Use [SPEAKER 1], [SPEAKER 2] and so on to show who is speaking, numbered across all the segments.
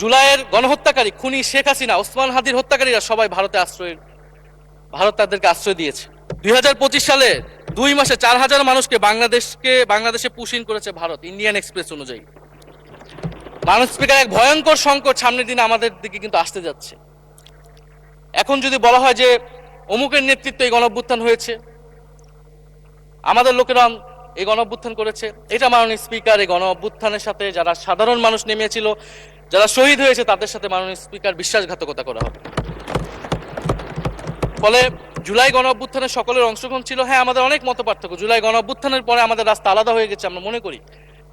[SPEAKER 1] জুলাইয়ের গণহত্যাকারী খুনি শেখ হাসিনা, ওসমান হাদির হত্যাকারীরা সবাই ভারত তাদেরকে আশ্রয় দিয়েছে। 2025 সালে 2 মাসে 4,000 মানুষকে বাংলাদেশে পুশ ইন করেছে ভারত, ইন্ডিয়ান এক্সপ্রেস অনুযায়ী। মানুষ স্পিকার, এক ভয়ঙ্কর সংকট সামনের দিনে আমাদের দিকে কিন্তু আসতে যাচ্ছে। এখন যদি বলা হয় যে অমুকের নেতৃত্বে এই গণঅভ্যুত্থান হয়েছে, আমাদের লোকেরা এই গণঅভ্যুত্থান করেছে, এটা মাননীয় স্পিকার এই গণঅভ্যুত্থানের সাথে যারা সাধারণ মানুষ নেমেছিল, যারা শহীদ হয়েছে, তাদের সাথে মাননীয় স্পিকার বিশ্বাসঘাতকতা করা হবে। ফলে জুলাই গণঅভ্যুত্থানে সকলের অংশগ্রহণ ছিল। হ্যাঁ, আমাদের অনেক মত পার্থক্য। জুলাই গণঅভ্যুত্থানের পরে আমাদের রাস্তা আলাদা হয়ে গেছে আমরা মনে করি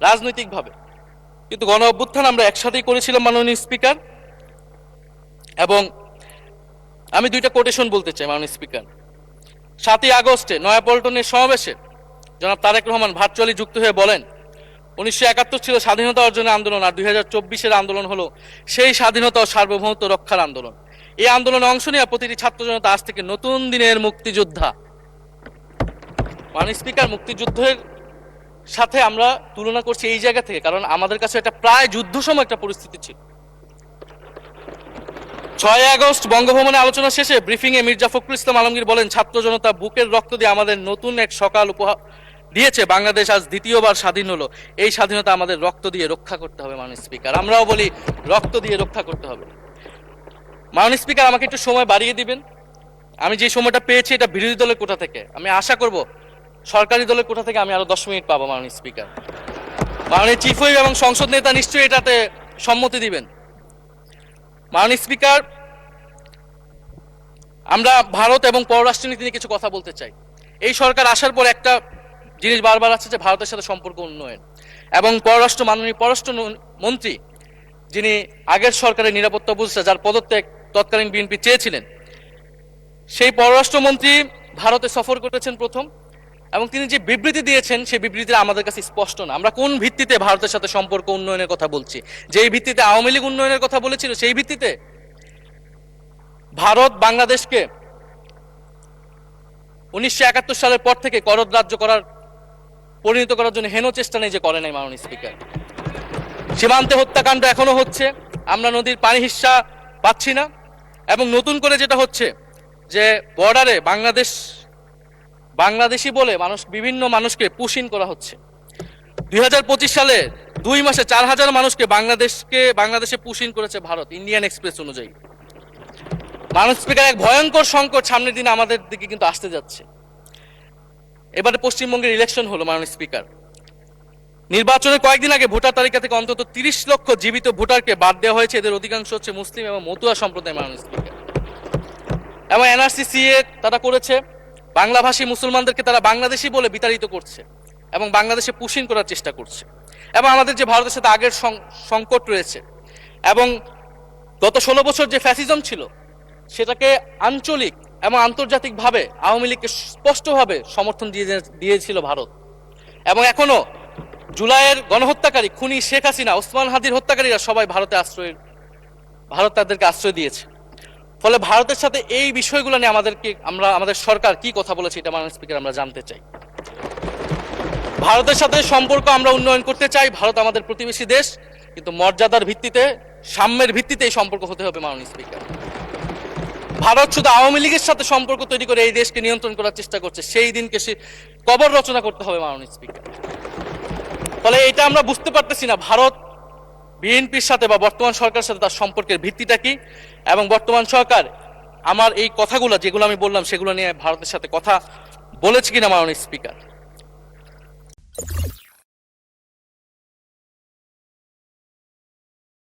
[SPEAKER 1] রাজনৈতিকভাবে, কিন্তু গণঅভ্যুত্থান আমরা একসাথেই করেছিলাম মাননীয় স্পিকার। এবং আমি 2টা কোটেশন বলতে চাই মাননীয় স্পিকার। 7ই আগস্টে নয়াপল্টনের সমাবেশে জনাব তারেক রহমান ভার্চুয়ালি যুক্ত হয়ে বলেন, 1971 ছিল স্বাধীনতা অর্জনের আন্দোলন, আর 2024-এর আন্দোলন হলো সেই স্বাধীনতা ও সার্বভৌমত্ব রক্ষার আন্দোলন। এই আন্দোলনে অংশ নেওয়া প্রতিটি ছাত্র জনতা আজ থেকে নতুন দিনের মুক্তিযোদ্ধা। মাননীয় স্পিকার, মুক্তিযুদ্ধের সাথে আমরা তুলনা করছি এই জায়গা থেকে, কারণ আমাদের কাছে এটা প্রায় যুদ্ধ সময় একটা পরিস্থিতি ছিল। 6 আগস্ট বঙ্গভবনে আলোচনা শেষে ব্রিফিংয়ে মির্জা ফখরুল ইসলাম আলমগীর বলেন, ছাত্র জনতা বুকের রক্ত দিয়ে আমাদের নতুন এক সকাল উপহার দিয়েছে। বাংলাদেশ আজ দ্বিতীয়বার স্বাধীন হলো। এই স্বাধীনতা আমাদের রক্ত দিয়ে রক্ষা করতে হবে মাননীয় স্পিকার। আমরাও বলি রক্ত দিয়ে রক্ষা করতে হবে। মাননীয় স্পিকার, আমাকে একটু সময় বাড়িয়ে দিবেন। আমি যে সময়টা পেয়েছি এটা বিরোধী দলের কোটা থেকে, আমি আশা করব সরকারি দলের কোটা থেকে আমি আরো 10 মিনিট পাবো মাননীয় স্পিকার। মাননীয় চিফ হুইপ এবং সংসদ নেতা নিশ্চয়ই এটাতে সম্মতি দিবেন। মাননীয় স্পিকার, আমরা ভারত এবং পররাষ্ট্রনীতি নিয়ে কিছু কথা বলতে চাই। এই সরকার আসার পর একটা জিনিস বারবার আছে যে ভারতের সাথে সম্পর্ক উন্নয়ন, এবং মাননীয় পররাষ্ট্র মন্ত্রী যিনি আগের সরকারের নিরাপত্তা উপদেষ্টা, যার পদত্যাগ তৎকালীন বিএনপি চেয়েছিলেন, সেই পররাষ্ট্রমন্ত্রী ভারতে সফর করেছেন প্রথম, এবং তিনি যে বিবৃতি দিয়েছেন সেই বিবৃতিটা আমাদের কাছে স্পষ্ট না। আমরা কোন ভিত্তিতে ভারতের সাথে সম্পর্ক উন্নয়নের কথা বলছি? যেই ভিত্তিতে আওয়ামী লীগ উন্নয়নের কথা বলেছিল সেই ভিত্তিতে? ভারত বাংলাদেশকে 1971 সালের পর থেকে করদ রাজ্য পরিণত করার জন্য হেন চেষ্টা নেই যে করে নাই মাননীয় স্পিকার। সীমান্তে হত্যাকাণ্ড এখনো হচ্ছে, আমরা নদীর পানি হিস্সা পাচ্ছি না, এবং নতুন করে যেটা হচ্ছে যে বর্ডারে বাংলাদেশি বলে বিভিন্ন মানুষকে পুশ ইন করা হচ্ছে। 2025 সালে 2 মাসে 4,000 মানুষকে বাংলাদেশে পুশ ইন করেছে ভারত, ইন্ডিয়ান এক্সপ্রেস অনুযায়ী। মাননীয় স্পিকার, এক ভয়ঙ্কর সংকট সামনের দিনে আমাদের দিকে কিন্তু আসতে যাচ্ছে। এবারে পশ্চিমবঙ্গের ইলেকশন হলো মাননীয় স্পিকার। নির্বাচনের কয়েকদিন আগে ভোটার তালিকা থেকে অন্তত 30 লক্ষ জীবিত ভোটারকে বাদ দেওয়া হয়েছে। এদের অধিকাংশ হচ্ছে মুসলিম এবং মতুয়া সম্প্রদায় মাননীয় স্পিকার। এবং এনআরসি তারা করেছে, বাংলাভাষী মুসলমানদেরকে তারা বাংলাদেশি বলে বিতাড়িত করছে এবং বাংলাদেশে পুশ ইন করার চেষ্টা করছে। এবং আমাদের যে ভারতের সাথে আগের সংকট রয়েছে, এবং গত 16 বছর যে ফ্যাসিজম ছিল, সেটাকে আঞ্চলিক এবং আন্তর্জাতিকভাবে আওয়ামী লীগকে স্পষ্টভাবে সমর্থন দিয়েছিল ভারত। এবং এখনো জুলাইয়ের গণহত্যাকারী খুনি শেখ হাসিনা, ওসমান হাদির হত্যাকারীরা সবাই ভারত তাদেরকে আশ্রয় দিয়েছে। ফলে ভারতের সাথে এই বিষয়গুলো নিয়ে আমাদের সরকার কি কথা বলেছে এটা মাননীয় স্পিকার আমরা জানতে চাই। ভারতের সাথে সম্পর্ক আমরা উন্নয়ন করতে চাই। ভারত আমাদের প্রতিবেশী দেশ, কিন্তু মর্যাদার ভিত্তিতে, সাম্যের ভিত্তিতে এই সম্পর্ক হতে হবে মাননীয় স্পিকার। ভারত শুধু আওয়ামী লীগের সাথে সম্পর্ক তৈরি করে এই দেশকে নিয়ন্ত্রণ করার চেষ্টা করছে, সেই দিনকে সে কবর রচনা করতে হবে মাননীয় স্পিকার। ফলে এটা আমরা বুঝতে পারতেছি না ভারত বিএনপির সাথে বা বর্তমান সরকারের সাথে তার সম্পর্কের ভিত্তিটা কি, এবং বর্তমান সরকার আমার এই কথাগুলো যেগুলো আমি বললাম সেগুলো নিয়ে ভারতের সাথে কথা বলেছে কিনা মাননীয় স্পিকার।